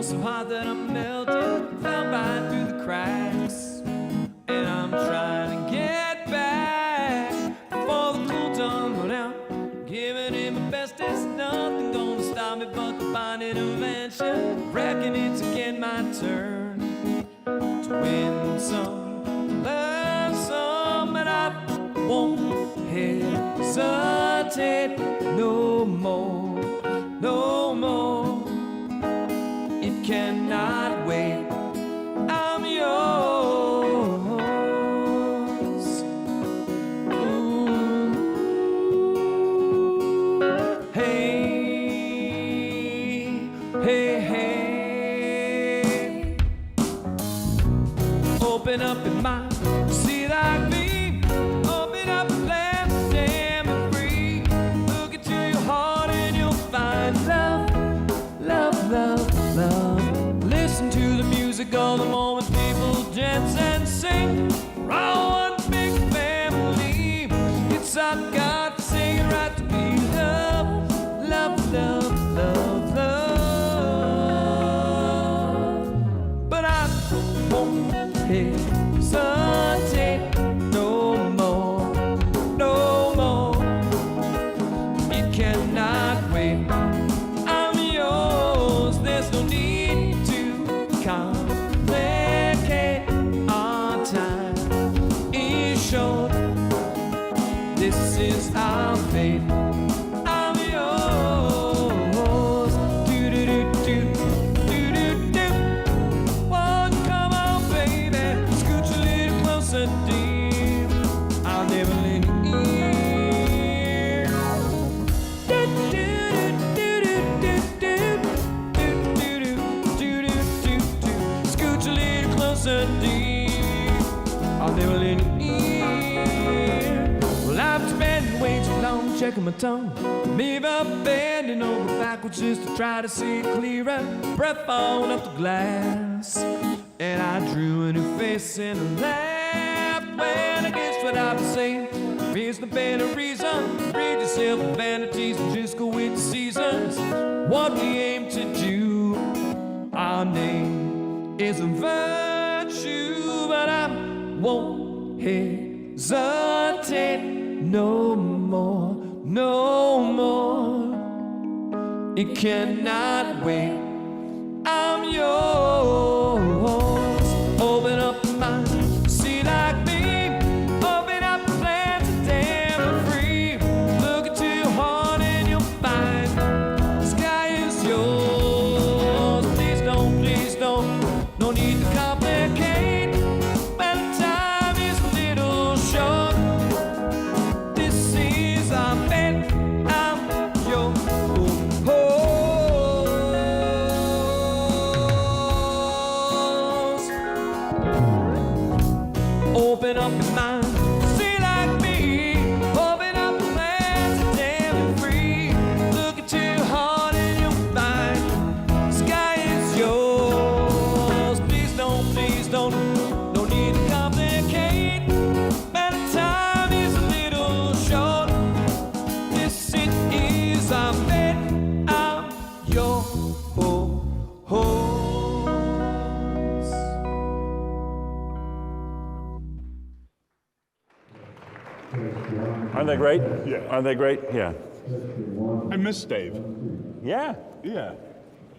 so hot that I'm melting, fell right through the cracks. And I'm trying to get back before the cool tongue run out. Giving it my best, there's nothing gonna stop me but divine intervention. Reckon it's again my turn to win some, learn some, and I won't hesitate no more, no more. It cannot wait. I'm yours. Ooh. Hey, hey, hey. Open up your mind, see like me. Open up and let me damn it free. Look into your heart and you'll find love, love, love, love. Listen to the music all the moments people dance and sing. We're all one big family. It's our God-forsaken right to be loved, love, love, love, love. But I won't hesitate no more, no more. It cannot wait. I'm yours. There's no need to complicate. Our time is short. This is our fate. I'm yours. Do do do do do do do. Won't you come on, baby? Scooch a little closer, dear. I'll never let you in. Do do do do do do do do do do do do. Scooch a little closer, dear. I'll never let you in. Well, I've spent way too long checking my tongue. Maybe I'm bending over backwards just to try to see it clearer. Breath falling up the glass, and I drew a new face and I laughed. Well, I guess what I've been saying, there's no better reason. Read yourself the vanities and just go with the seasons. What we aim to do, our name is a virtue, but I won't hesitate no more, no more. It cannot wait. I'm yours. Open up your mind, see like me. Open up your plans and damn free. Look into your heart and you'll find the sky is yours. Please don't, no need to complicate. Well, time is a little short. This is our fate. I'm yours. Open up your mind, see like me. Open up your plans and damn free. Look into your heart and you'll find the sky is yours. Please don't, no need to complicate. But the time is a little short. This it is our fate. I'm yours. Aren't they great? Yeah. Aren't they great? Yeah. I miss Dave. Yeah. Yeah.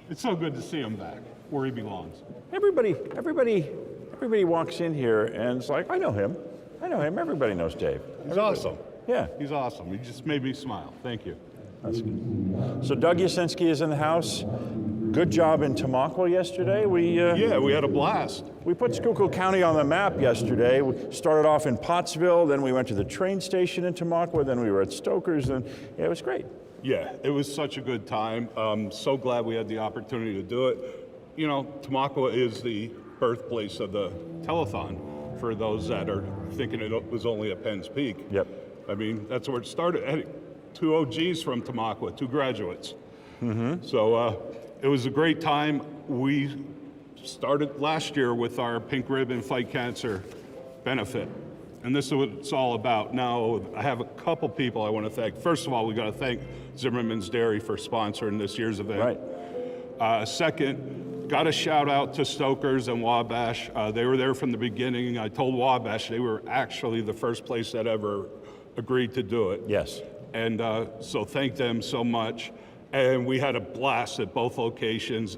It's so good to see him back where he belongs. Everybody walks in here and it's like, I know him. Everybody knows Dave. He's awesome. Yeah. He's awesome. He just made me smile. Thank you. That's good. So Doug Yasinski is in the house. Good job in Tamaqua yesterday. Yeah, we had a blast. We put Schuylkill County on the map yesterday. We started off in Pottsville, then we went to the train station in Tamaqua, then we were at Stoker's, and yeah, it was great. Yeah, it was such a good time. So glad we had the opportunity to do it. You know, Tamaqua is the birthplace of the Telethon, for those that are thinking it was only at Penn's Peak. Yep. I mean, that's where it started. Hey, 2 OGs from Tamaqua, 2 graduates. Mm-hmm. So it was a great time. We started last year with our Pink Ribbon Fight Cancer benefit. And this is what it's all about. Now, I have a couple people I want to thank. First of all, we got to thank Zimmerman's Dairy for sponsoring this year's event. Right. Second, got a shout out to Stokers and Wabash. They were there from the beginning. I told Wabash they were actually the first place that ever agreed to do it. Yes. And so thank them so much. And we had a blast at both locations.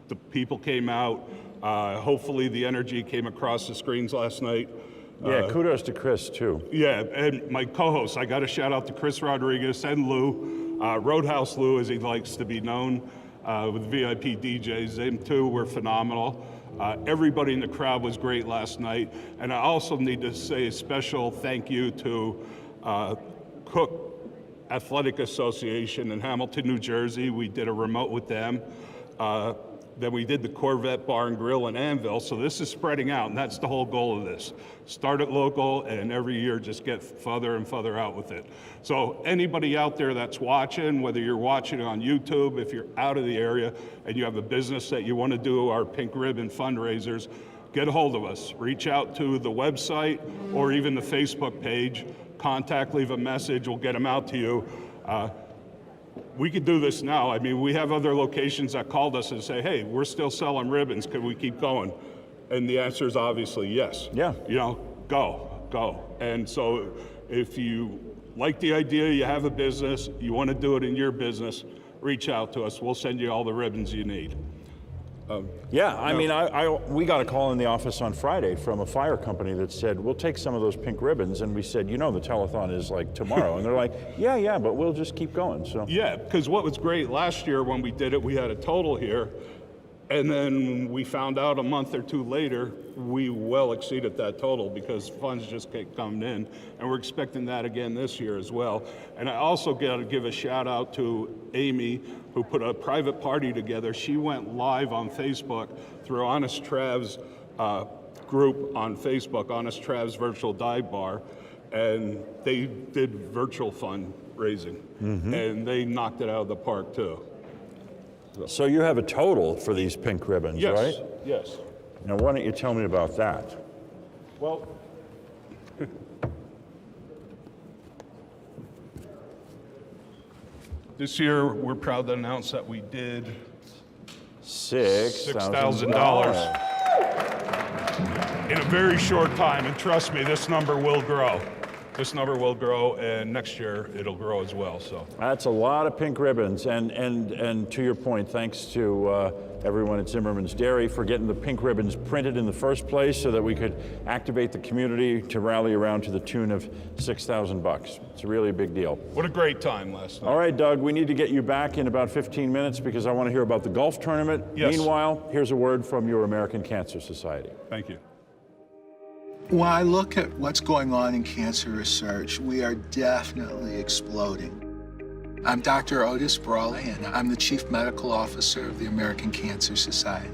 The people came out. Hopefully the energy came across the screens last night. Yeah, kudos to Chris, too. Yeah, and my co-hosts, I got a shout out to Chris Rodriguez and Lou, Roadhouse Lou, as he likes to be known, with VIP DJs. Them two were phenomenal. Everybody in the crowd was great last night. And I also need to say a special thank you to Cook Athletic Association in Hamilton, New Jersey. We did a remote with them. Then we did the Corvette Bar and Grill in Anvil. So this is spreading out, and that's the whole goal of this. Start it local, and every year just get further and further out with it. So anybody out there that's watching, whether you're watching on YouTube, if you're out of the area and you have a business that you want to do our Pink Ribbon fundraisers, get a hold of us. Reach out to the website or even the Facebook page. Contact, leave a message, we'll get them out to you. We could do this now. I mean, we have other locations that called us and say, hey, we're still selling ribbons. Can we keep going? And the answer is obviously yes. Yeah. You know, go. And so if you like the idea, you have a business, you want to do it in your business, reach out to us. We'll send you all the ribbons you need. Yeah, I mean, we got a call in the office on Friday from a fire company that said, we'll take some of those pink ribbons. And we said, you know, the telethon is like tomorrow. And they're like, yeah, but we'll just keep going. So yeah, because what was great last year when we did it, we had a total here. And then we found out a month or two later, we well exceeded that total because funds just kept coming in. And we're expecting that again this year as well. And I also got to give a shout out to Amy, who put a private party together. She went live on Facebook through Honest Trav's group on Facebook, Honest Trav's Virtual Dive Bar. And they did virtual fundraising. And they knocked it out of the park too. So you have a total for these pink ribbons, Yes, right? yes. Now, why don't you tell me about that? Well, this year we're proud to announce that we did $6,000 in a very short time, and trust me, this number will grow. This number will grow, and next year it'll grow as well. So that's a lot of pink ribbons, and to your point, thanks to everyone at Zimmerman's Dairy for getting the pink ribbons printed in the first place, so that we could activate the community to rally around to the tune of $6,000. It's a really big deal. what a great time last night. All right, Doug, we need to get you back in about 15 minutes because I want to hear about the golf tournament. Yes. Meanwhile, here's a word from your American Cancer Society. Thank you. When I look at what's going on in cancer research, we are definitely exploding. I'm Dr. Otis Brawley, and I'm the Chief Medical Officer of the American Cancer Society.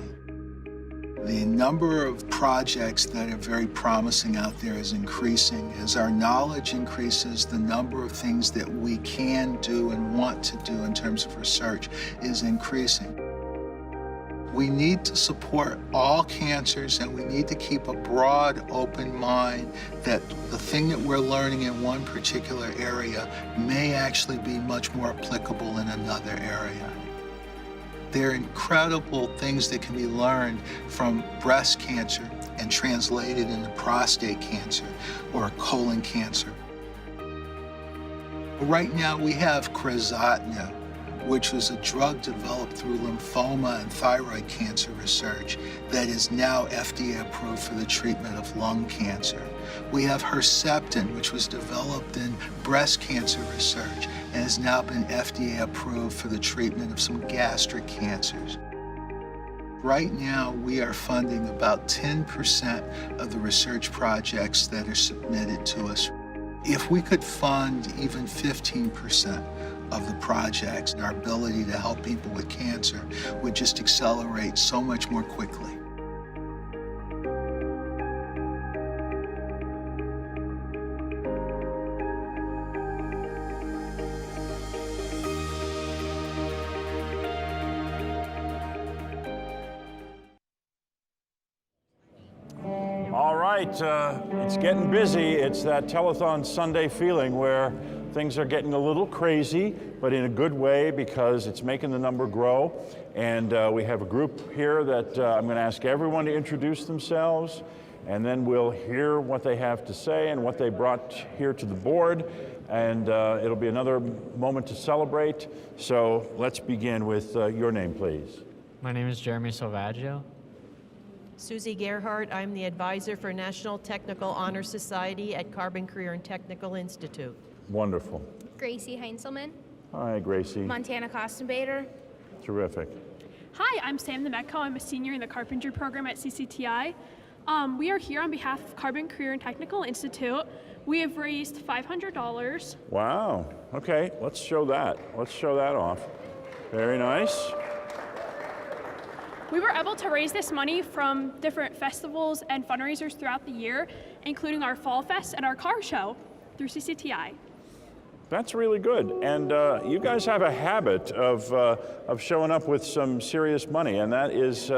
The number of projects that are very promising out there is increasing. As our knowledge increases, the number of things that we can do and want to do in terms of research is increasing. We need to support all cancers, and we need to keep a broad, open mind that the thing that we're learning in one particular area may actually be much more applicable in another area. There are incredible things that can be learned from breast cancer and translated into prostate cancer or colon cancer. Right now we have crizotinib, which was a drug developed through lymphoma and thyroid cancer research that is now FDA approved for the treatment of lung cancer. We have Herceptin, which was developed in breast cancer research and has now been FDA approved for the treatment of some gastric cancers. Right now, we are funding about 10% of the research projects that are submitted to us. If we could fund even 15% of the projects, our ability to help people with cancer would just accelerate so much more quickly. All right, it's getting busy. It's that Telethon Sunday feeling where things are getting a little crazy, but in a good way because it's making the number grow. And we have a group here that I'm going to ask everyone to introduce themselves, and then we'll hear what they have to say and what they brought here to the board. And it'll be another moment to celebrate. So let's begin with your name, please. My name is Jeremy Salvaggio. Susie Gerhardt, I'm the advisor for National Technical Honor Society at Carbon Career and Technical Institute. Wonderful. Gracie Heinzelman. Hi, Gracie. Montana Kostenbader. Terrific. Hi, I'm Sam Nemecko. I'm a senior in the carpentry program at CCTI. We are here on behalf of Carbon Career and Technical Institute. We have raised $500. Wow. Okay, let's show that. Let's show that off. Very nice. We were able to raise this money from different festivals and fundraisers throughout the year, including our Fall Fest and our car show through CCTI. That's really good. And you guys have a habit of showing up with some serious money, and that is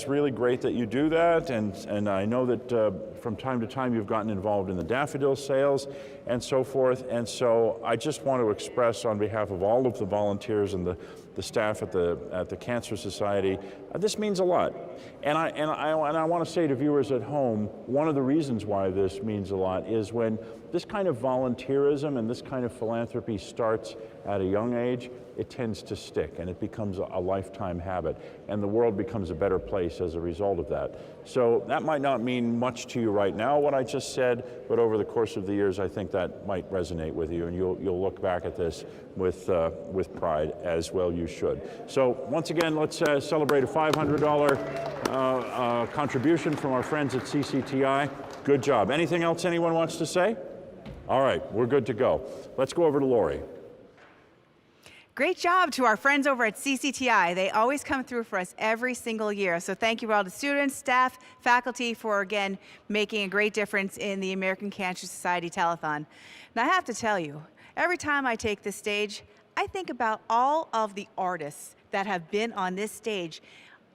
really great that you do that. And I know that from time to time you've gotten involved in the daffodil sales and so forth. And so I just want to express on behalf of all of the volunteers and the staff at the Cancer Society, this means a lot. And I want to say to viewers at home, one of the reasons why this means a lot is when this kind of volunteerism and this kind of philanthropy starts at a young age, it tends to stick and it becomes a lifetime habit, and the world becomes a better place as a result of that. So that might not mean much to you right now, what I just said, but over the course of the years, I think that might resonate with you, and you'll look back at this with pride, as well you should. So once again, let's celebrate a $500 contribution from our friends at CCTI. Good job. Anything else anyone wants to say? All right, we're good to go. Let's go over to Lori. Great job to our friends over at CCTI. They always come through for us every single year. So thank you all to students, staff, faculty for, again, making a great difference in the American Cancer Society Telethon. Now, I have to tell you, every time I take this stage, I think about all of the artists that have been on this stage.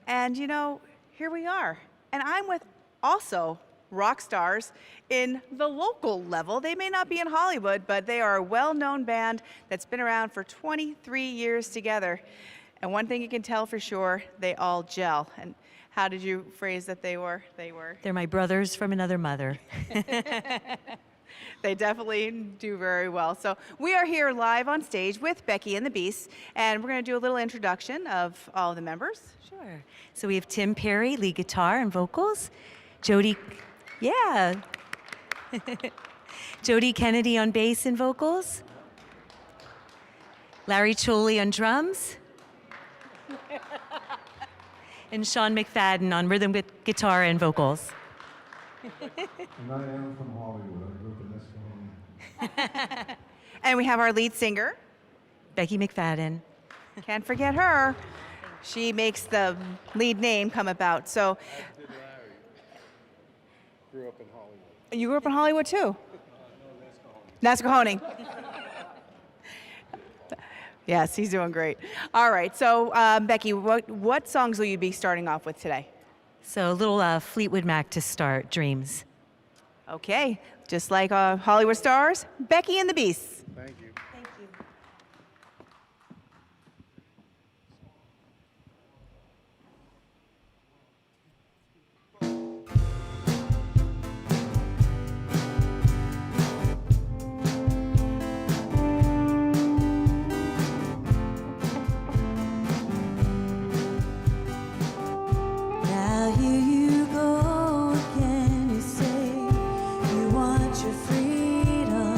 And, you know, here we are. And I'm with also rock stars in the local level. They may not be in Hollywood, but they are a well-known band that's been around for 23 years together. And one thing you can tell for sure, they all gel. And how did you phrase that they were? They're my brothers from another mother. They definitely do very well. So we are here live on stage with Becky and the Beasts, and we're going to do a little introduction of all the members. Sure. So we have Tim Perry, lead guitar and vocals. Jody, yeah. Jody Kennedy on bass and vocals. Larry Choli on drums. And Sean McFadden on rhythm guitar and vocals. And I am from Hollywood. I grew up in Nesca. And we have our lead singer, Becky McFadden. Can't forget her. She makes the lead name come about. So, Grew up in Hollywood. you grew up in Hollywood too? Nescahoning. Yes, he's doing great. All right, so Becky, what songs will you be starting off with today? So a little Fleetwood Mac to start, Dreams. Okay, just like Hollywood stars, Becky and the Beasts. Thank you. Thank you. Now here you go again, you say you want your freedom.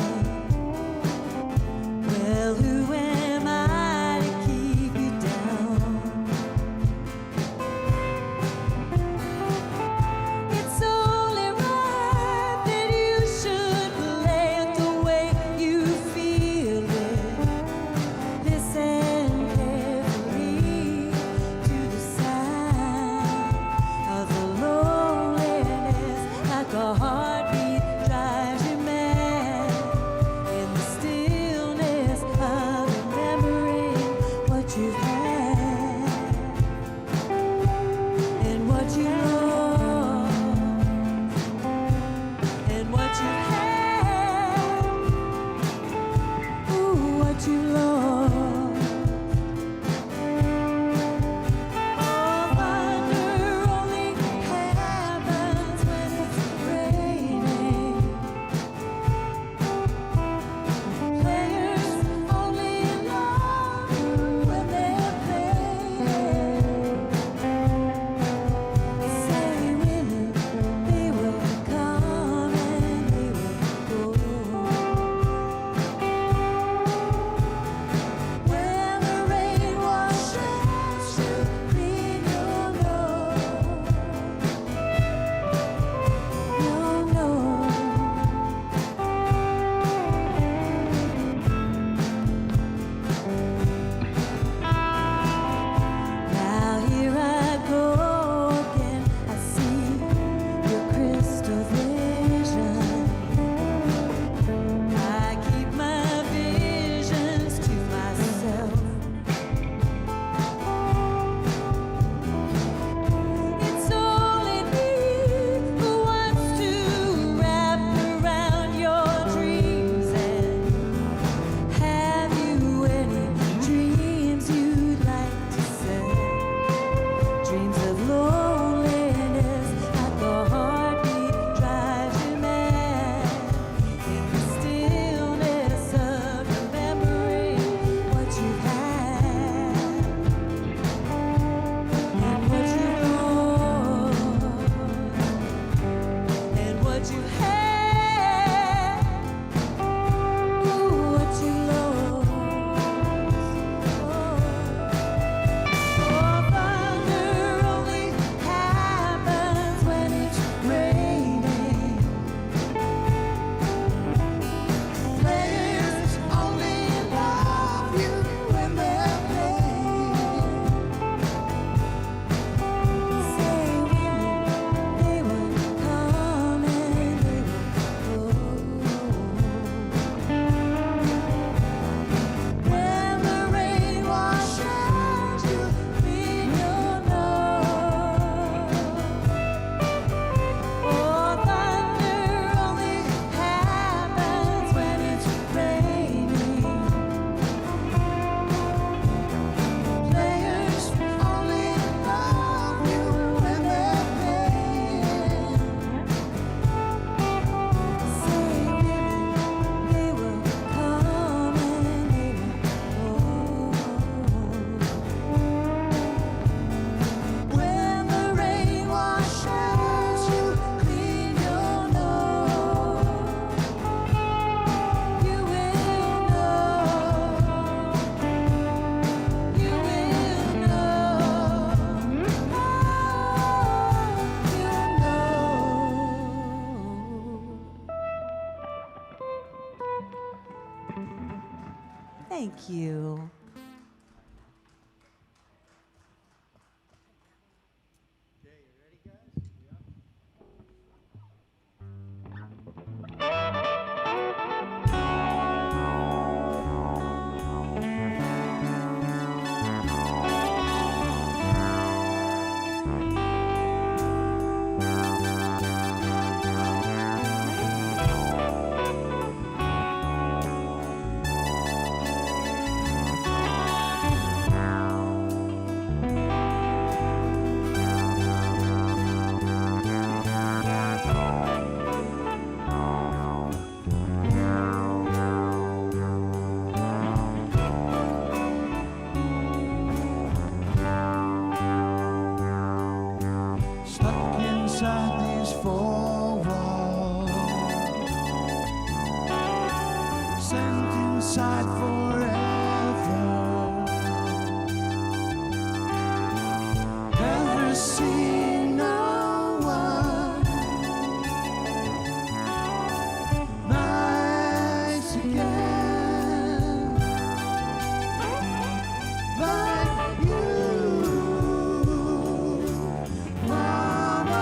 Thank you. Stuck inside these four walls, sent inside forever. Never seen no one nice again like you. Mama,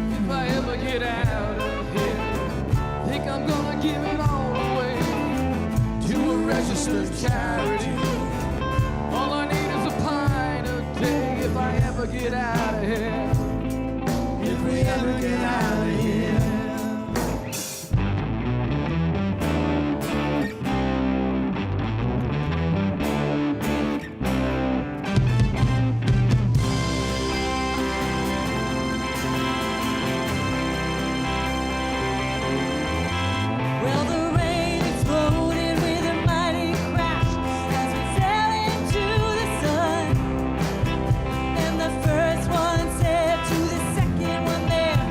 If I ever get out of here, think I'm gonna give it all away to a registered charity. All I need is a pint a day if I ever get out of here. If we ever get out of here. Well, the rain exploded with a mighty crash as we fell into the sun. And the first one said to the second one there,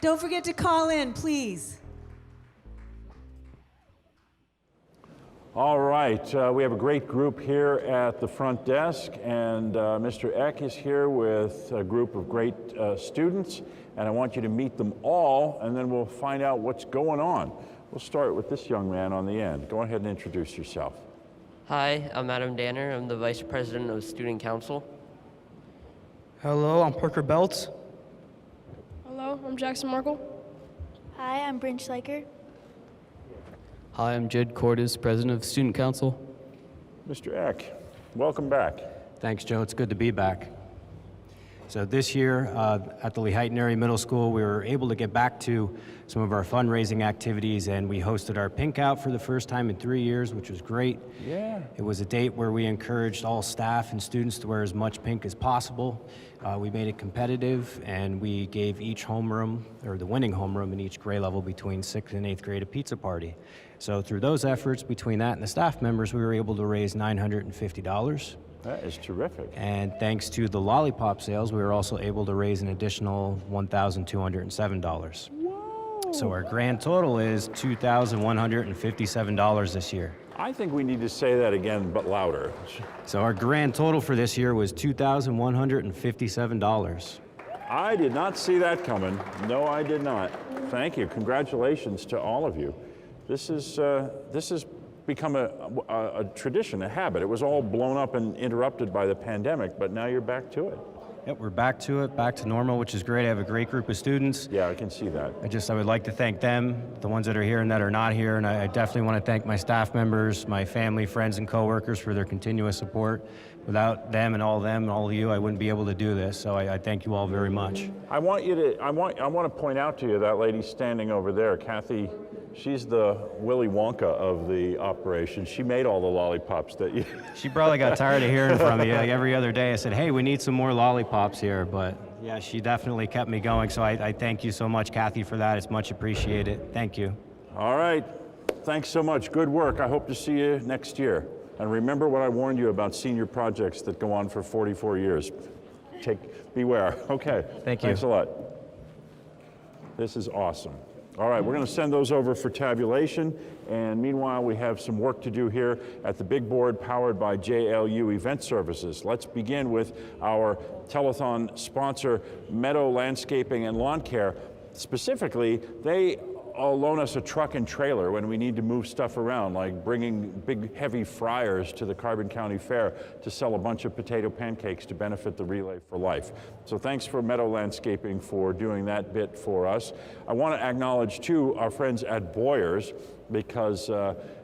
Don't forget to call in, please. All right, we have a great group here at the front desk, and Mr. Eck is here with a group of great students, and I want you to meet them all, and then we'll find out what's going on. We'll start with this young man on the end. Go ahead and introduce yourself. Hi, I'm Adam Danner. I'm the Vice President of Student Council. Hello, I'm Parker Belts. Hello, I'm Jackson Markle. Hi, I'm Bryn Schleicher. Hi, I'm Jed Cordes, President of Student Council. Mr. Eck, welcome back. Thanks, Joe. It's good to be back. So this year at the Lehighton Area Middle School, we were able to get back to some of our fundraising activities, and we hosted our Pink Out for the first time in 3 years, which was great. Yeah. It was a date where we encouraged all staff and students to wear as much pink as possible. We made it competitive, and we gave each homeroom, or the winning homeroom in each grade level between 6th and 8th grade, a pizza party. So through those efforts, between that and the staff members, we were able to raise $950. That is terrific. And thanks to the lollipop sales, we were also able to raise an additional $1,207. Whoa. So our grand total is $2,157 this year. I think we need to say that again, but louder. So our grand total for this year was $2,157. I did not see that coming. No, I did not. Thank you. Congratulations to all of you. This has become a tradition, a habit. It was all blown up and interrupted by the pandemic, but now you're back to it. Yep, we're back to it, back to normal, which is great. I have a great group of students. Yeah, I can see that. I would like to thank them, the ones that are here and that are not here, and I definitely want to thank my staff members, my family, friends, and coworkers for their continuous support. Without them and all of you, I wouldn't be able to do this. So I thank you all very much. I want to point out to you that lady standing over there, Kathy. She's the Willy Wonka of the operation. She made all the lollipops that you... She probably got tired of hearing from me. Like every other day I said, hey, we need some more lollipops here. But yeah, she definitely kept me going. So I thank you so much, Kathy, for that. It's much appreciated. Thank you. All right. Thanks so much. Good work. I hope to see you next year. And remember what I warned you about senior projects that go on for 44 years. Beware. Okay. Thank you. Thanks a lot. This is awesome. All right, we're going to send those over for tabulation, and meanwhile we have some work to do here at the big board powered by JLU Event Services. Let's begin with our telethon sponsor, Meadow Landscaping and Lawn Care. Specifically, they loan us a truck and trailer when we need to move stuff around, like bringing big heavy fryers to the Carbon County Fair to sell a bunch of potato pancakes to benefit the Relay for Life. So thanks for Meadow Landscaping for doing that bit for us. I want to acknowledge too our friends at Boyers, because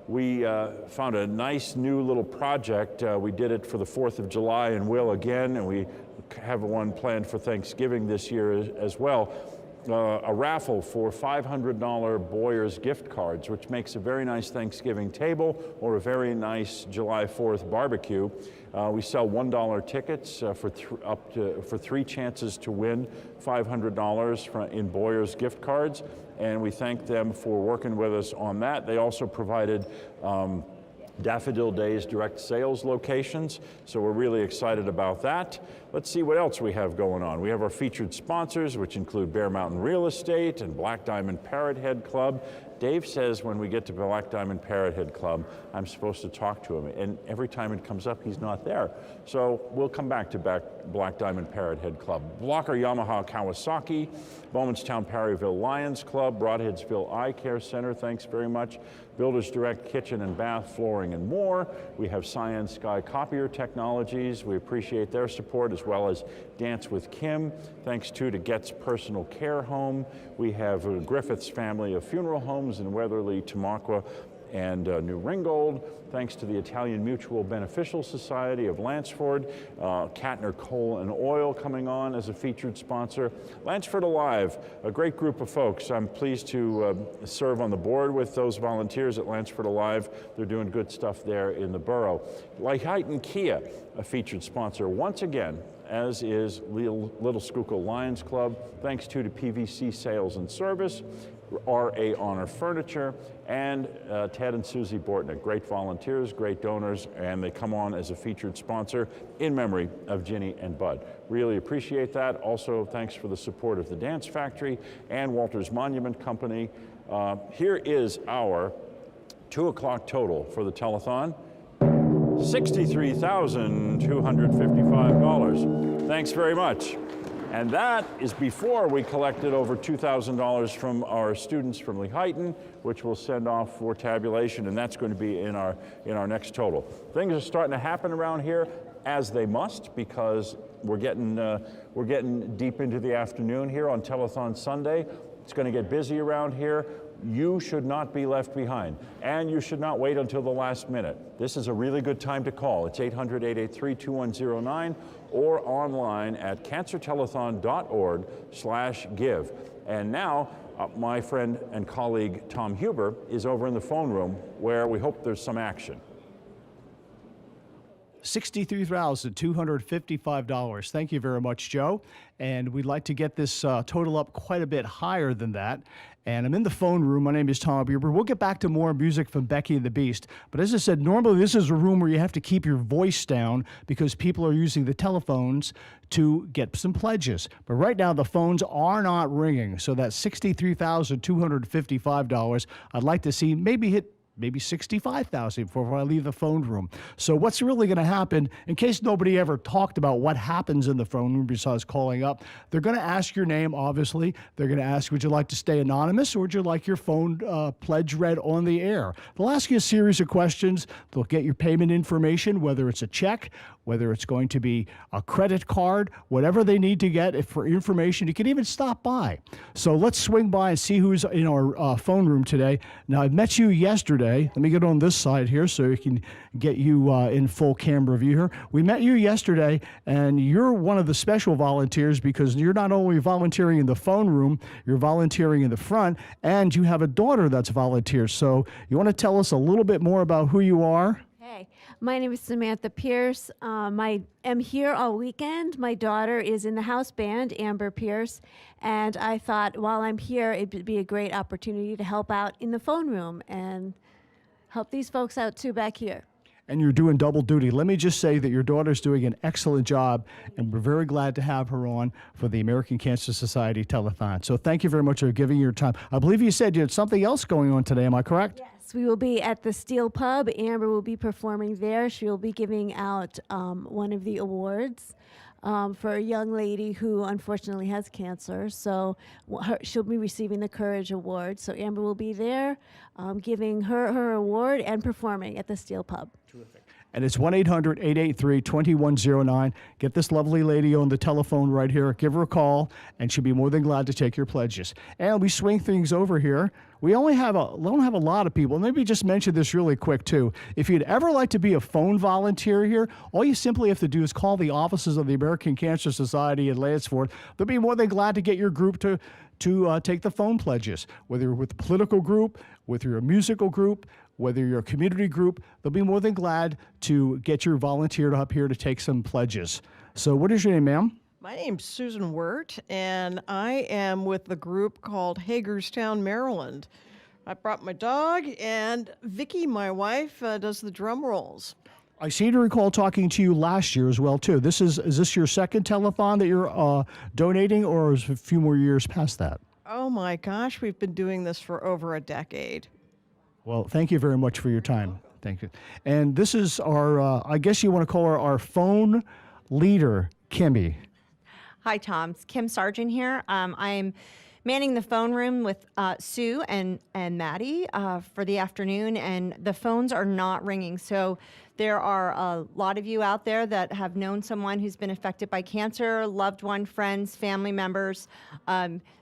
we found a nice new little project. We did it for the 4th of July and will again, and we have one planned for Thanksgiving this year as well. A raffle for $500 Boyers gift cards, which makes a very nice Thanksgiving table or a very nice July 4th barbecue. We sell $1 tickets for 3 chances to win $500 in Boyers gift cards, and we thank them for working with us on that. They also provided Daffodil Days direct sales locations, so we're really excited about that. Let's see what else we have going on. We have our featured sponsors, which include Bear Mountain Real Estate and Black Diamond Parrot Head Club. Dave says when we get to Black Diamond Parrot Head Club, I'm supposed to talk to him, and every time it comes up, he's not there. So we'll come back to Black Diamond Parrot Head Club. Blocker Yamaha Kawasaki, Bowmanstown Perryville Lions Club, Broadheadsville Eye Care Center, thanks very much. Builders Direct Kitchen and Bath, Flooring, and more. We have Cyan Sky Copier Technologies. We appreciate their support, as well as Dance with Kim. Thanks to Getz Personal Care Home. We have Griffith's Family of Funeral Homes in Weatherly, Tamaqua, and New Ringgold. Thanks to the Italian Mutual Beneficial Society of Lansford, Katner Coal and Oil coming on as a featured sponsor. Lansford Alive, a great group of folks. I'm pleased to serve on the board with those volunteers at Lansford Alive. They're doing good stuff there in the borough. Lehighton Kia, a featured sponsor once again as is Little Schuylkill Lions Club. Thanks to PVC Sales and Service, RA Honor Furniture, and Ted and Susie Bortnick. Great volunteers, great donors, and they come on as a featured sponsor in memory of Ginny and Bud. Really appreciate that. Also, thanks for the support of the Dance Factory and Walters Monument Company. Here is our 2 o'clock total for the telethon. $63,255. Thanks very much. And that is before we collected over $2,000 from our students from Lehighton, which we'll send off for tabulation, and that's going to be in our next total. Things are starting to happen around here, as they must, because we're getting deep into the afternoon here on Telethon Sunday. It's going to get busy around here. You should not be left behind, and you should not wait until the last minute. This is a really good time to call. It's 800-883-2109 or online at cancertelethon.org/give. And now, my friend and colleague Tom Huber is over in the phone room where we hope there's some action. $63,255. Thank you very much, Joe. And we'd like to get this total up quite a bit higher than that. And I'm in the phone room. My name is Tom Huber. We'll get back to more music from Becky and the Beast. But as I said, normally this is a room where you have to keep your voice down because people are using the telephones to get some pledges. But right now, the phones are not ringing. So that's $63,255. I'd like to see maybe hit $65,000 before I leave the phone room. So what's really going to happen, in case nobody ever talked about what happens in the phone room besides calling up, they're going to ask your name, obviously. They're going to ask, would you like to stay anonymous, or would you like your phone pledge read on the air? They'll ask you a series of questions. They'll get your payment information, whether it's a check, whether it's going to be a credit card, whatever they need to get for information. You can even stop by. So let's swing by and see who's in our phone room today. Now, I met you yesterday. Let me get on this side here so we can get you in full camera view here. We met you yesterday, and you're one of the special volunteers because you're not only volunteering in the phone room, you're volunteering in the front, and you have a daughter that's volunteer. So you want to tell us a little bit more about who you are? Hey, my name is Samantha Pierce. I am here all weekend. My daughter is in the house band, Amber Pierce, and I thought while I'm here, it would be a great opportunity to help out in the phone room and help these folks out too back here. And you're doing double duty. Let me just say that your daughter's doing an excellent job, and we're very glad to have her on for the American Cancer Society Telethon. So thank you very much for giving your time. I believe you said you had something else going on today. Am I correct? Yes, we will be at the Steel Pub. Amber will be performing there. She will be giving out one of the awards for a young lady who unfortunately has cancer. So she'll be receiving the Courage Award. So Amber will be there giving her award and performing at the Steel Pub. Terrific. And it's 1-800-883-2109. Get this lovely lady on the telephone right here. Give her a call, and she'll be more than glad to take your pledges. And we swing things over here. We don't have a lot of people. Maybe just mention this really quick, too. If you'd ever like to be a phone volunteer here, all you simply have to do is call the offices of the American Cancer Society in Lansford. They'll be more than glad to get your group to take the phone pledges, whether you're with a political group, whether you're a musical group, whether you're a community group. They'll be more than glad to get your volunteer up here to take some pledges. So what is your name, ma'am? My name's Susan Wirt, and I am with the group called Hagerstown, Maryland. I brought my dog, and Vicki, my wife, does the drum rolls. I seem to recall talking to you last year as well, too. Is this your second telethon that you're donating, or is it a few more years past that? Oh my gosh, we've been doing this for over a decade. Well, thank you very much for your time. Thank you. And this is our, I guess you want to call her our phone leader, Kimmy. Hi, Tom. It's Kim Sargent here. I'm manning the phone room with Sue and Maddie for the afternoon, and the phones are not ringing. So there are a lot of you out there that have known someone who's been affected by cancer, loved one, friends, family members.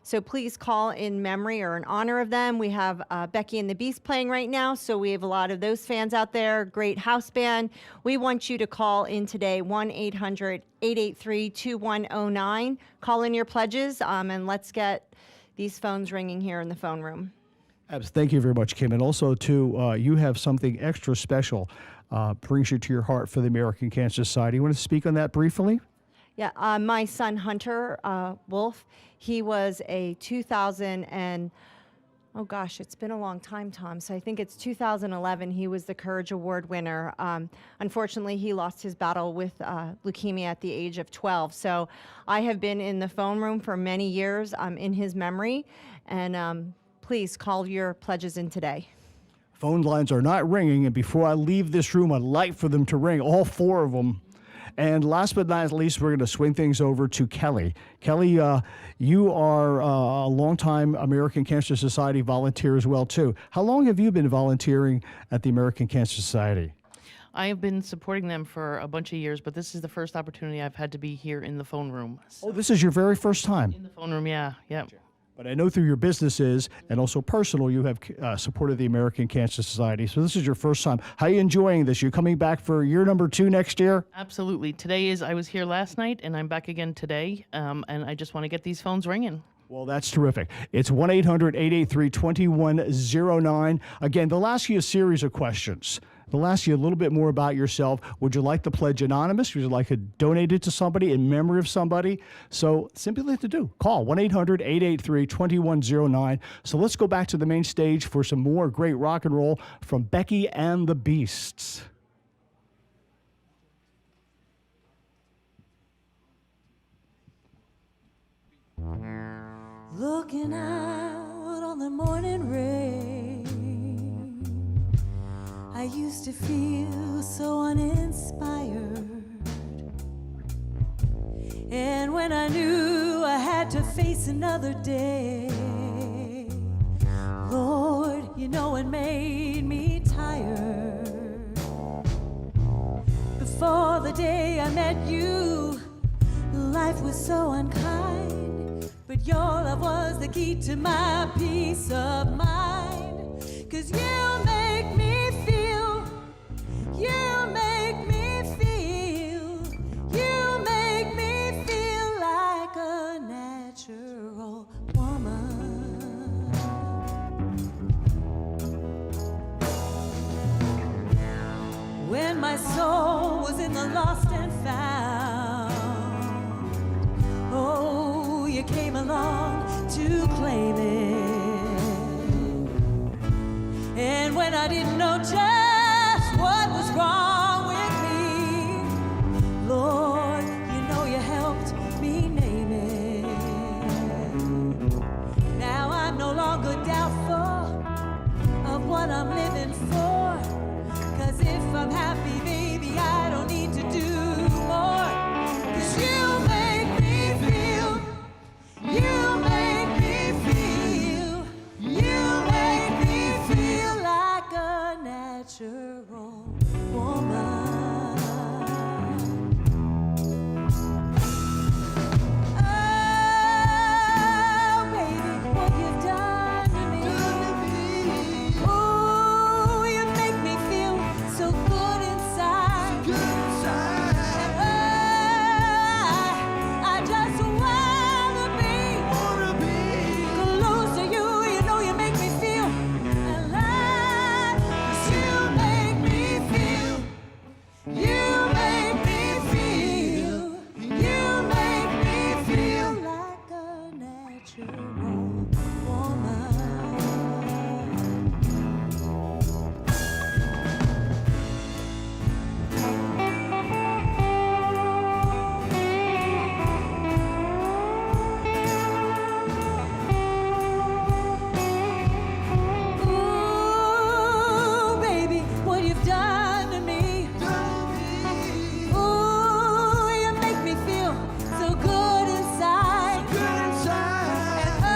So please call in memory or in honor of them. We have Becky and the Beast playing right now, so we have a lot of those fans out there. Great house band. We want you to call in today, 1-800-883-2109. Call in your pledges, and let's get these phones ringing here in the phone room. Thank you very much, Kim. And also, too, you have something extra special brings you to your heart for the American Cancer Society. You want to speak on that briefly? Yeah, my son Hunter Wolf, he was a 2000 and, oh gosh, it's been a long time, Tom. So I think it's 2011. He was the Courage Award winner. Unfortunately, he lost his battle with leukemia at the age of 12. So I have been in the phone room for many years in his memory. And please call your pledges in today. Phone lines are not ringing, and before I leave this room, I'd like for them to ring, all 4 of them. And last but not least, we're going to swing things over to Kelly. Kelly, you are a longtime American Cancer Society volunteer as well, too. How long have you been volunteering at the American Cancer Society? I have been supporting them for a bunch of years, but this is the first opportunity I've had to be here in the phone room. Oh, this is your very first time? In the phone room, yeah. But I know through your businesses and also personal, you have supported the American Cancer Society. So this is your first time. How are you enjoying this? You're coming back for year number 2 next year? Absolutely. I was here last night, and I'm back again today, and I just want to get these phones ringing. Well, that's terrific. It's 1-800-883-2109. Again, they'll ask you a series of questions. They'll ask you a little bit more about yourself. Would you like to pledge anonymous? Would you like to donate it to somebody in memory of somebody? So simply what to do. Call 1-800-883-2109. So let's go back to the main stage for some more great rock and roll from Becky and the Beasts. Looking out on the morning rain, I used to feel so uninspired. And when I knew I had to face another day, Lord, you know it made me tired. Before the day I met you, life was so unkind, but your love was the key to my peace of mind. 'Cause you make me feel, you make me feel, you make me feel like a natural woman. When my soul was in the lost and found, oh, you came along to claim it. And when I didn't know just what was wrong with me, Lord, you know you helped me name it. Now I'm no longer doubtful of what I'm living for, 'cause if I'm happy, baby, I don't need to do more. 'Cause you make me feel, you make me feel, you make me feel like a natural woman. Oh, baby, what you've done to me. Oh, you make me feel so good inside. And I just wanna be close to you. You know you make me feel alive. 'Cause you make me feel, you make me feel, you make me feel like a natural woman. Ooh, baby, what you've done to me. Ooh, you make me feel so good inside. And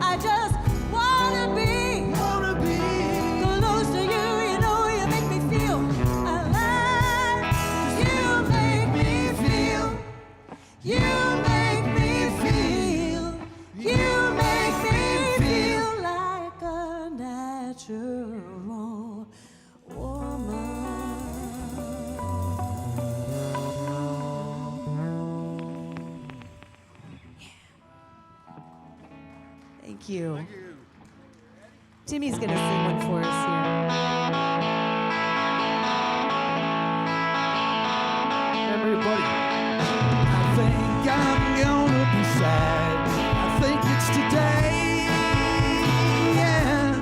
I just wanna be close to you. You know you make me feel alive. You make me feel, you make me feel, you make me feel like a natural woman. Thank you. Timmy's going to sing one for us here. Everybody today. Yeah.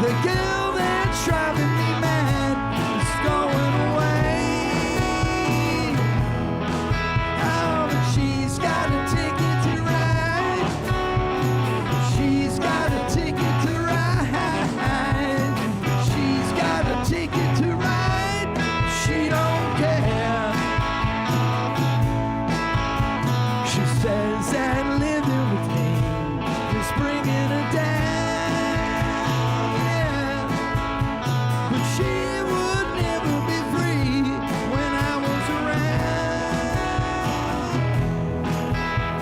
The girl that's driving me mad is going away. Oh, but she's got a ticket to ride. She's got a ticket to ride. She's got a ticket to ride. She don't care. She says that living with me is bringing her down. Yeah. But she would never be free when I was around.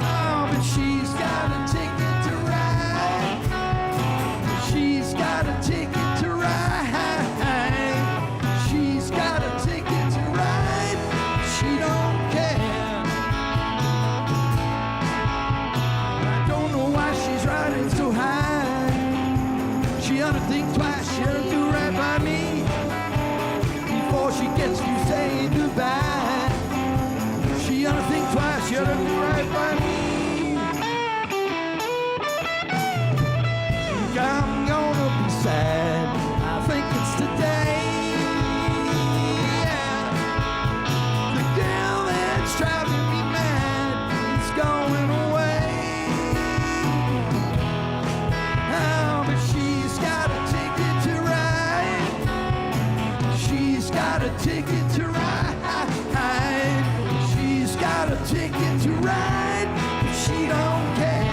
Oh, but she's got a ticket to ride. She's got a ticket to ride. She's got a ticket to ride. She don't care. I don't know why she's riding so high. She ought to think twice. She ought to do right by me before she gets to saying goodbye. She ought to think twice. She ought to do right by me. I'm gonna be sad. I think it's today. Yeah. The girl that's driving me mad is going away. Oh, but she's got a ticket to ride. She's got a ticket to ride. She's got a ticket to ride, but she don't care.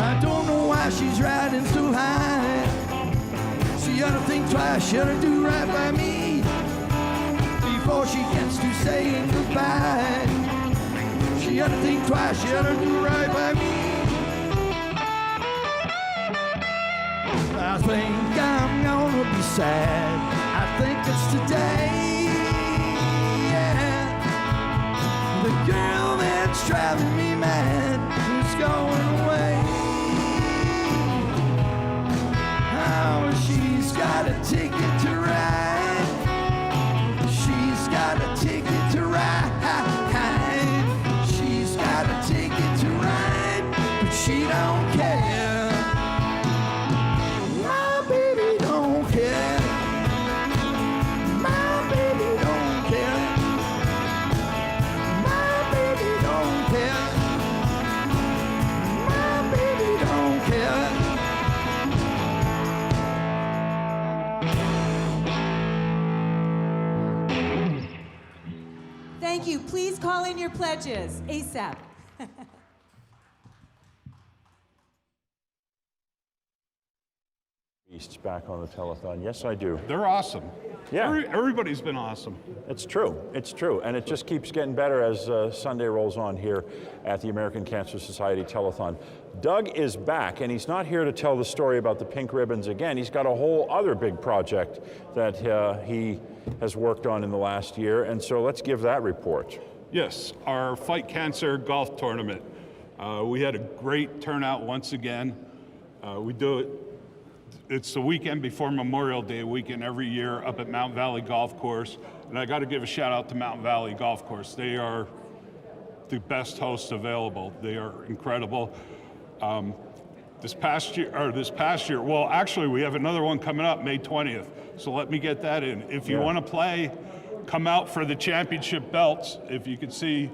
I don't know why she's riding so high. She ought to think twice, she ought to do right by me before she gets to saying goodbye. She ought to think twice, she ought to do right by me. I think I'm gonna be sad. I think it's today. Yeah. The girl that's driving me mad is going away. Oh, she's got a ticket to ride. She's got a ticket to ride. She's got a ticket to ride, but she don't care. My baby don't care. My baby don't care. My baby don't care. My baby don't care. Thank you. Please call in your pledges ASAP. Beasts back on the telethon. Yes, I do. They're awesome. Yeah. Everybody's been awesome. It's true. It's true. And it just keeps getting better as Sunday rolls on here at the American Cancer Society Telethon. Doug is back, and he's not here to tell the story about the pink ribbons again. He's got a whole other big project that he has worked on in the last year. And so let's give that report. Yes, our Fight Cancer golf tournament. We had a great turnout once again. We do it. It's the weekend before Memorial Day weekend every year up at Mount Valley Golf Course. And I got to give a shout out to Mount Valley Golf Course. They are the best hosts available. They are incredible. This past year, well, actually we have another one coming up May 20th. So let me get that in. If you want to play, come out for the championship belts. If you can see,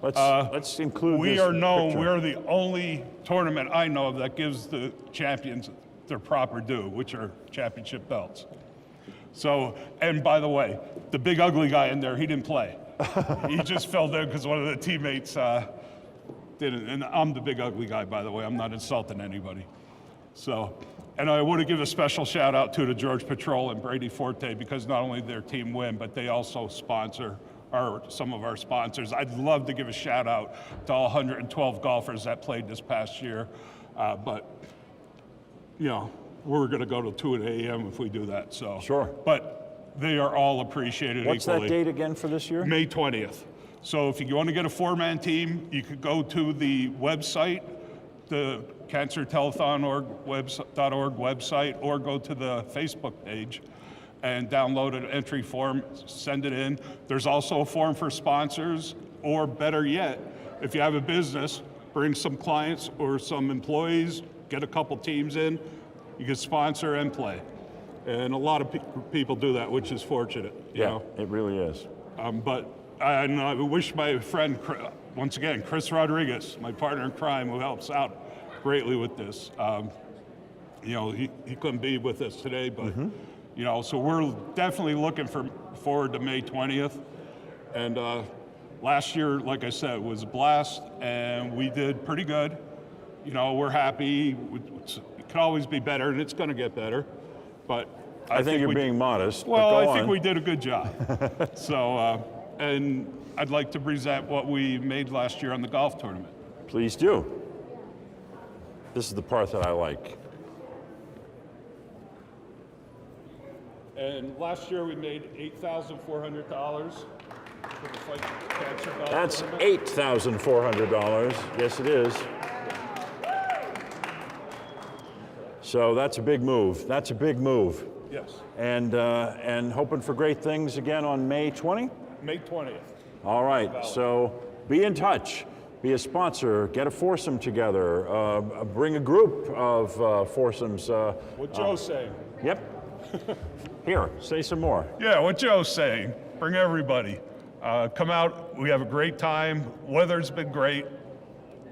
let's include we this are known, picture. we are the only tournament I know of that gives the champions their proper due, which are championship belts. So, and by the way, the big ugly guy in there, he didn't play. He just filled in because one of the teammates didn't. And I'm the big ugly guy, by the way. I'm not insulting anybody. So, and I want to give a special shout out to George Patrol and Brady Forte, because not only their team win, but they also sponsor some of our sponsors. I'd love to give a shout out to all 112 golfers that played this past year, but you know, we're going to go to 2 a.m. if we do that. So sure, but they are all appreciated What's equally. that date again for this year? May 20th. So if you want to get a 4-man team, you could go to the website, the cancertelethon.org website, or go to the Facebook page and download an entry form, send it in. There's also a form for sponsors, or better yet, if you have a business, bring some clients or some employees, get a couple teams in, you can sponsor and play. And a lot of people do that, which is fortunate. You know? It really is. But I wish my friend, once again, Chris Rodriguez, my partner in crime, who helps out greatly with this. You know, he couldn't be with us today, but you know, so we're definitely looking forward to May 20th. And last year, like I said, was a blast, and we did pretty good. You know, we're happy. It could always be better, and it's going to get better. But I think you're being modest. Well, but go I think on. we did a good job. So, and I'd like to present what we made last year on the golf tournament. Please do. This is the part that I like. And last year we made $8,400 for the Fight Cancer Golf That's tournament. $8,400. Yes, it is. So that's a big move. That's a big move. Yes. And hoping for great things again on May 20? May 20th. All right, so be in touch. Be a sponsor, get a foursome together, bring a group of foursomes. What Joe's saying. Yep. Here, say some more. Yeah, what Joe's saying. Bring everybody. Come out. We have a great time. Weather's been great.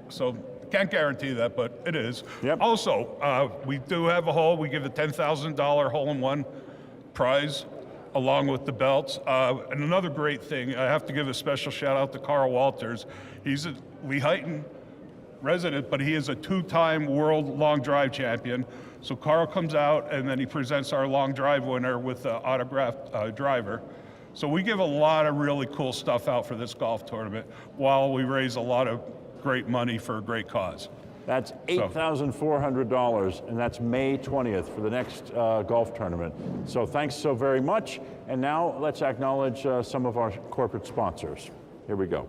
So can't guarantee that, but it is. Yep. Also, we do have a hole. We give a $10,000 hole-in-one prize along with the belts. And another great thing, I have to give a special shout out to Carl Walters. He's a Lehighton resident, but he is a two-time world long drive champion. So Carl comes out and then he presents our long drive winner with the autographed driver. So we give a lot of really cool stuff out for this golf tournament while we raise a lot of great money for a great cause. That's $8,400, and that's May 20th for the next golf tournament. So thanks so very much. And now let's acknowledge some of our corporate sponsors. Here we go.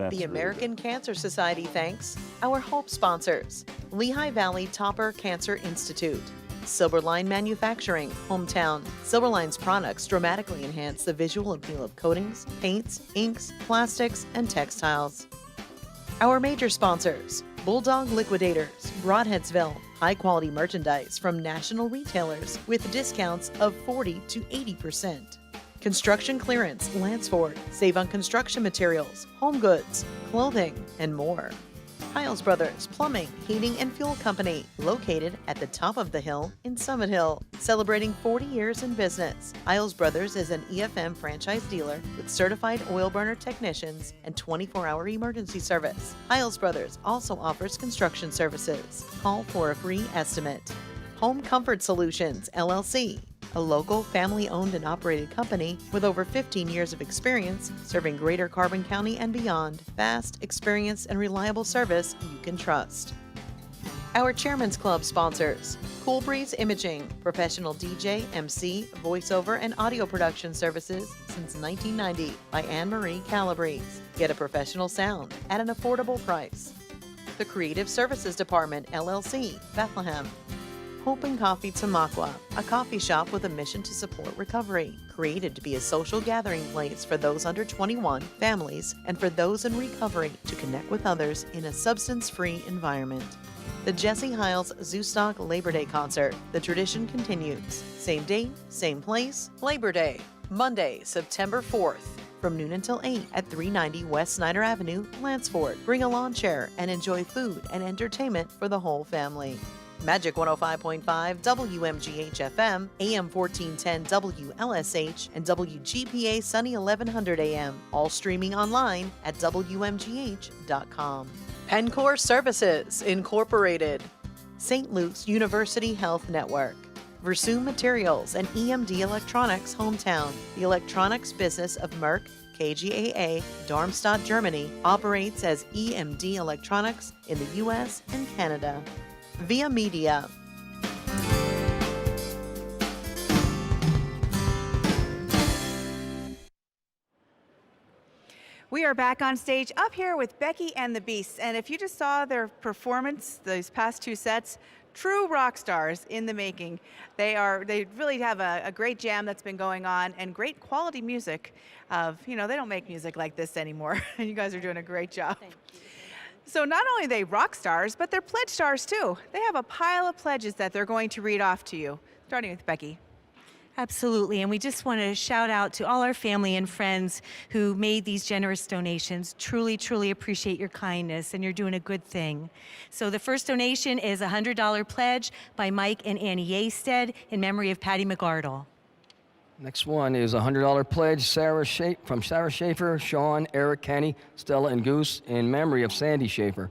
The American Cancer Society thanks our Hope sponsors, Lehigh Valley Topper Cancer Institute, Silverline Manufacturing, Hometown. Silverline's products dramatically enhance the visual appeal of coatings, paints, inks, plastics, and textiles. Our major sponsors, Bulldog Liquidators, Broadheadsville, high-quality merchandise from national retailers with discounts of 40 to 80%. Construction Clearance, Lansford, save on construction materials, home goods, clothing, and more. Hiles Brothers Plumbing, Heating, and Fuel Company, located at the top of the hill in Summit Hill, celebrating 40 years in business. Hiles Brothers is an EFM franchise dealer with certified oil burner technicians and 24-hour emergency service. Hiles Brothers also offers construction services. Call for a free estimate. Home Comfort Solutions, LLC, a local family-owned and operated company with over 15 years of experience serving Greater Carbon County and beyond. Fast, experienced, and reliable service you can trust. Our Chairman's Club sponsors, Cool Breeze Imaging, professional DJ, MC, voiceover, and audio production services since 1990 by Anne-Marie Calabrese. Get a professional sound at an affordable price. The Creative Services Department, LLC, Bethlehem. Hope and Coffee Tamaqua, a coffee shop with a mission to support recovery, created to be a social gathering place for those under 21, families, and for those in recovery to connect with others in a substance-free environment. The Jesse Hiles Zoostock Labor Day Concert. The tradition continues. Same date, same place, Labor Day, Monday, September 4th. From noon until 8 at 390 West Snyder Avenue, Lansford. Bring a lawn chair and enjoy food and entertainment for the whole family. Magic 105.5 WMGH FM, AM 1410 WLSH, and WGPA Sunny 1100 AM. All streaming online at WMGH.com. Pencor Services Incorporated. St. Luke's University Health Network. Versum Materials and EMD Electronics Hometown. The electronics business of Merck, KGaA, Darmstadt, Germany, operates as EMD Electronics in the U.S. and Canada. Via Media. We are back on stage up here with Becky and the Beasts. And if you just saw their performance, those past two sets, true rock stars in the making. They really have a great jam that's been going on and great quality music. They don't make music like this anymore. You guys are doing a great job. Thank you. So not only are they rock stars, but they're pledge stars too. They have a pile of pledges that they're going to read off to you, starting with Becky. Absolutely, and we just want to shout out to all our family and friends who made these generous donations. Truly, truly appreciate your kindness, and you're doing a good thing. So the first donation is a $100 pledge by Mike and Annie Yasted in memory of Patty McGardle. Next one is a $100 pledge from Sarah Schaefer, Sean, Eric, Kenny, Stella, and Goose in memory of Sandy Schaefer.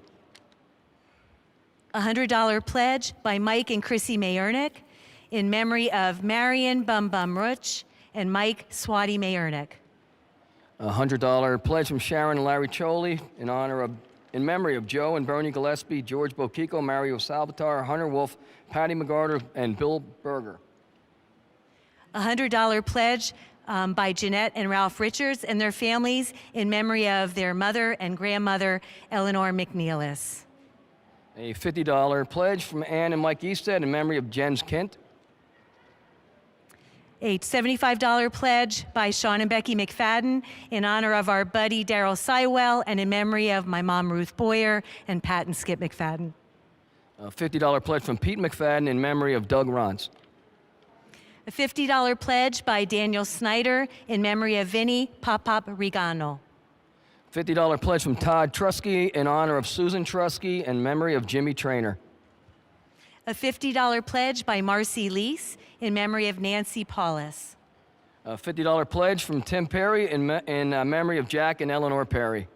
A $100 pledge by Mike and Chrissy Mayernick in memory of Marion Bum Bum Ruch and Mike Swati Mayernick. A $100 pledge from Sharon and Larry Choli in memory of Joe and Bernie Gillespie, George Boquico, Mario Salvatore, Hunter Wolf, Patty McGarter, and Bill Berger. A $100 pledge by Jeanette and Ralph Richards and their families in memory of their mother and grandmother, Eleanor McNeilis. A $50 pledge from Ann and Mike Easted in memory of Jens Kint. A $75 pledge by Sean and Becky McFadden in honor of our buddy Daryl Sywell and in memory of my mom Ruth Boyer and Pat and Skip McFadden. A $50 pledge from Pete McFadden in memory of Doug Rons. A $50 pledge by Daniel Snyder in memory of Vinny Pop-Pop Rigano. $50 pledge from Todd Trusky in honor of Susan Trusky and memory of Jimmy Trainer. A $50 pledge by Marcy Lease in memory of Nancy Paulus. A $50 pledge from Tim Perry in memory of Jack and Eleanor Perry.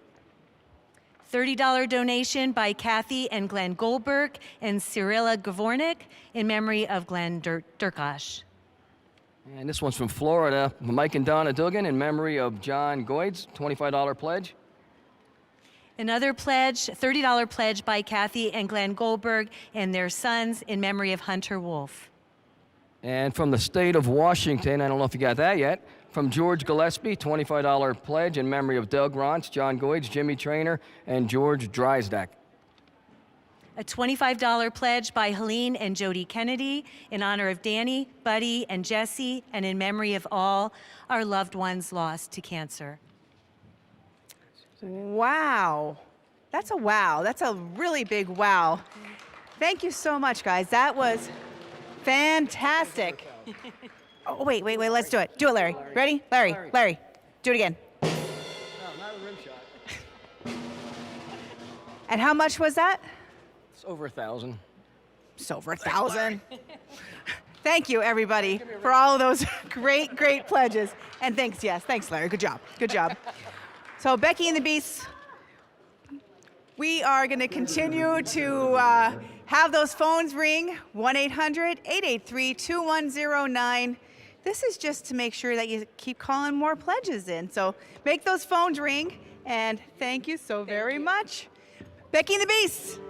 $30 donation by Kathy and Glenn Goldberg and Cyrilla Gavornik in memory of Glenn Durkosh. And this one's from Florida, Mike and Donna Dugan in memory of John Goids, $25 pledge. Another pledge, $30 pledge by Kathy and Glenn Goldberg and their sons in memory of Hunter Wolf. And from the state of Washington, I don't know if you got that yet, from George Gillespie, $25 pledge in memory of Doug Rons, John Goids, Jimmy Trainer, and George Drysdak. A $25 pledge by Helene and Jody Kennedy in honor of Danny, Buddy, and Jesse, and in memory of all our loved ones lost to cancer. Wow. That's a wow. That's a really big wow. Thank you so much, guys. That was fantastic. Oh, wait. Let's do it. Do it, Larry. Ready? Larry. Do it again. No, not a rim shot. And how much was that? It's over 1,000. It's over 1,000. Thank you, everybody, for all of those great pledges. And thanks, Larry. Good job. So Becky and the Beasts, we are going to continue to have those phones ring, 1-800-883-2109. This is just to make sure that you keep calling more pledges in. So make those phones ring, and thank you so very much. Becky and the Beasts.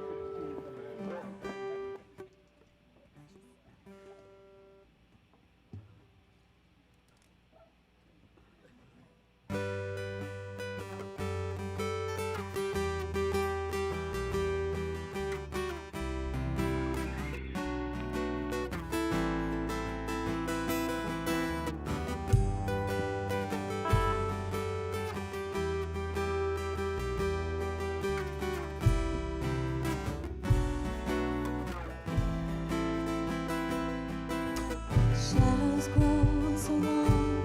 Shadows grow so long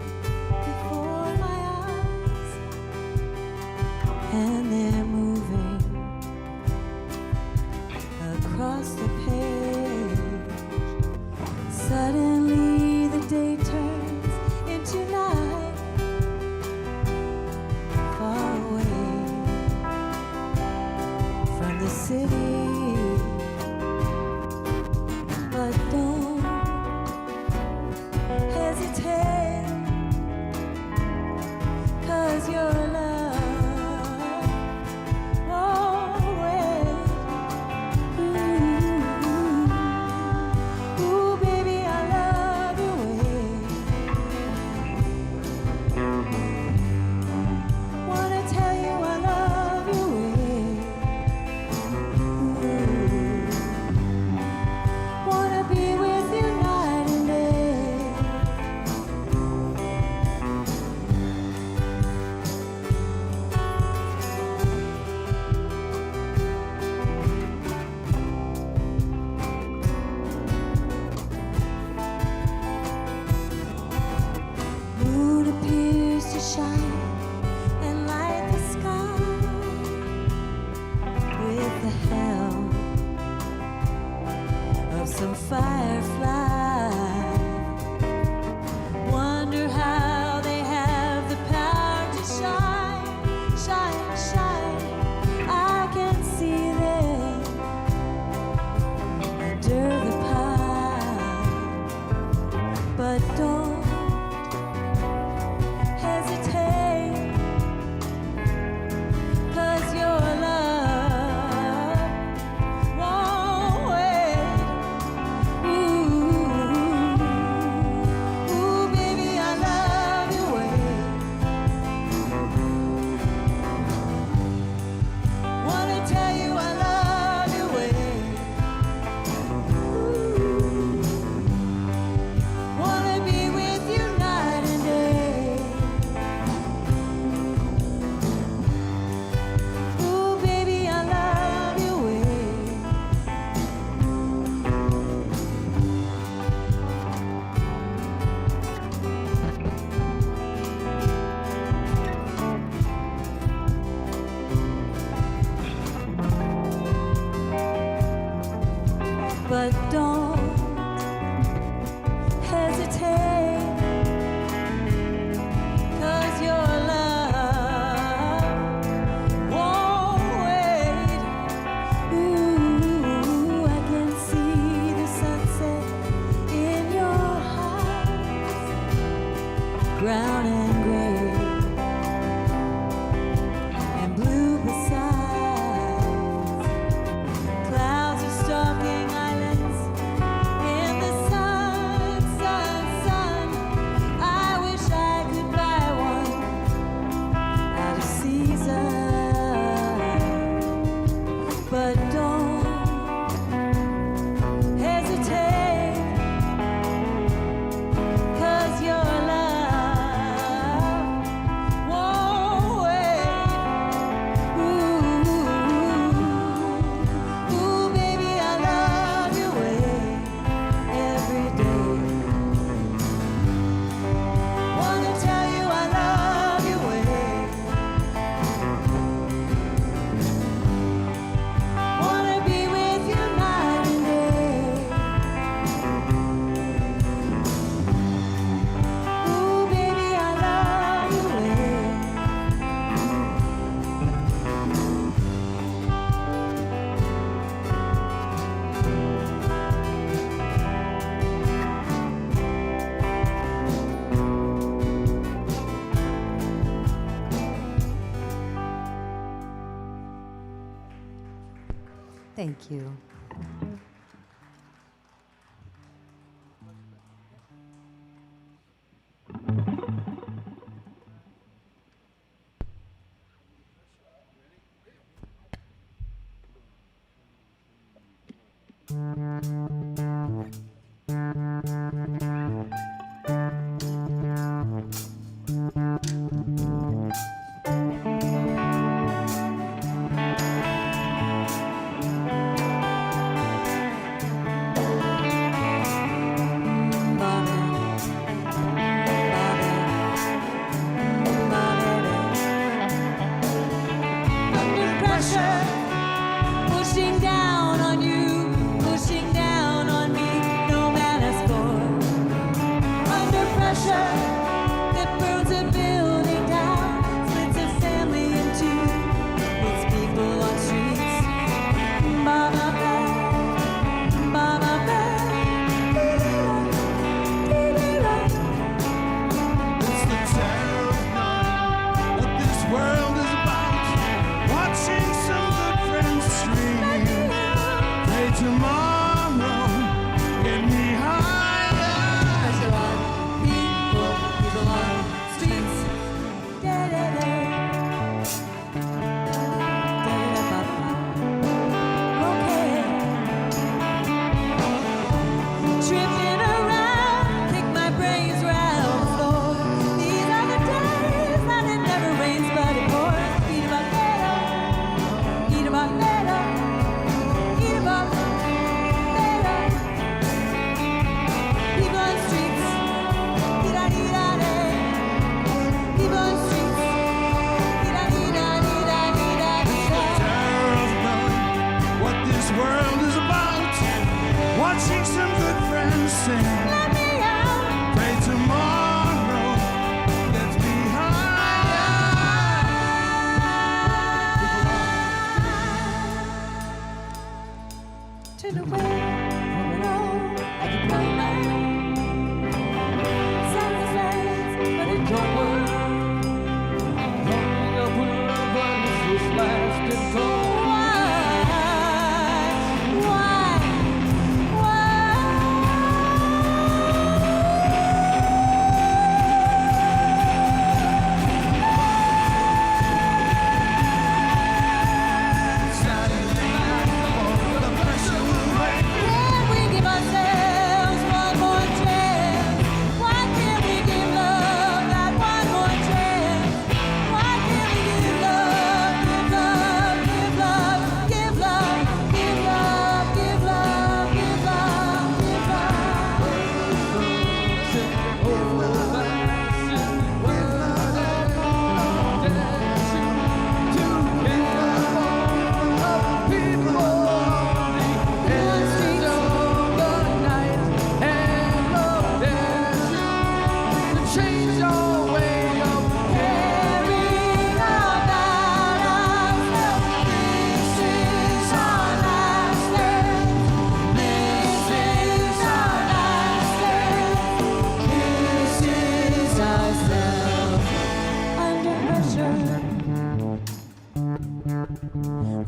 before my eyes, and they're moving across the page. Suddenly the day turns into night, far away from the city. But don't hesitate, 'cause your love always. Ooh, baby, I love your way. Wanna tell you I love your way. Ooh. but don't hesitate, 'cause your love won't wait. Ooh, I can see the sunset in your eyes, brown and gray and blue besides. Clouds are stalking islands in the sun, sun, sun. I wish I could buy one out of season, but don't hesitate, 'cause your love won't wait. Ooh, baby, I love your way every day. Wanna tell you I love your way. Wanna be with you night and day. Ooh, baby, I love your way. Thank you. Under pressure, pushing down on you, pushing down on me, no man has scored. Under pressure that burns a building down, splits a family in two, puts people on streets. Mama bad, mama bad. It's the terror of night, what this world is about. Watching some good friends stream.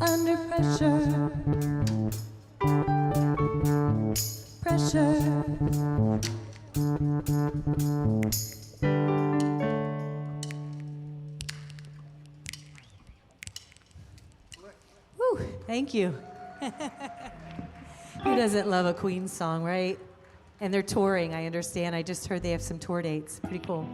under pressure. Pressure. Woo, thank you. Who doesn't love a Queen song, right? And they're touring, I understand. I just heard they have some tour dates. Pretty cool.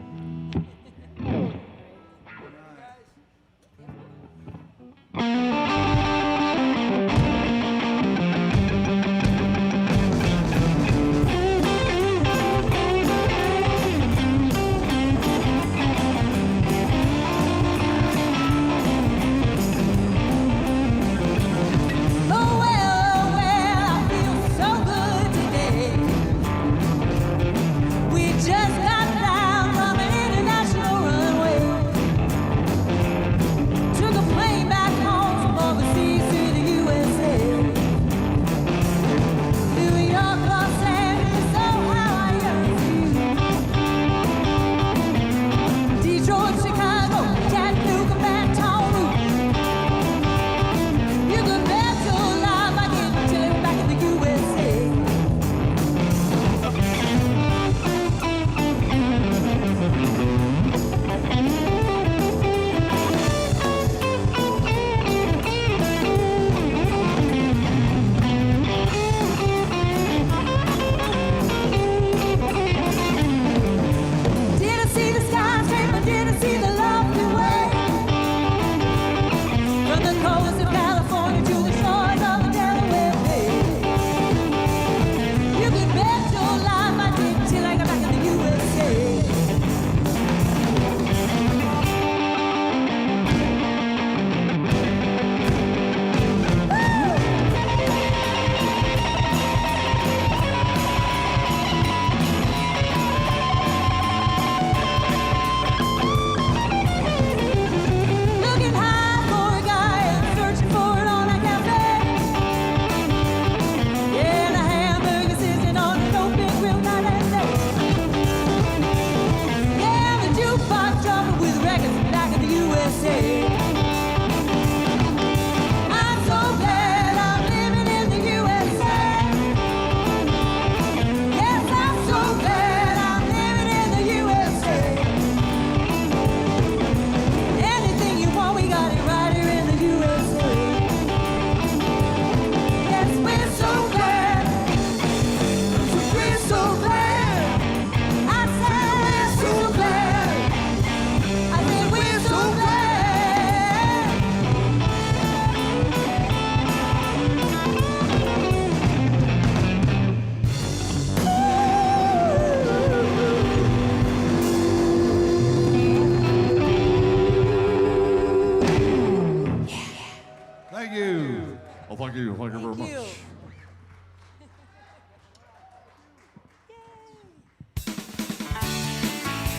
Thank you. Well, thank you. Thank you very much.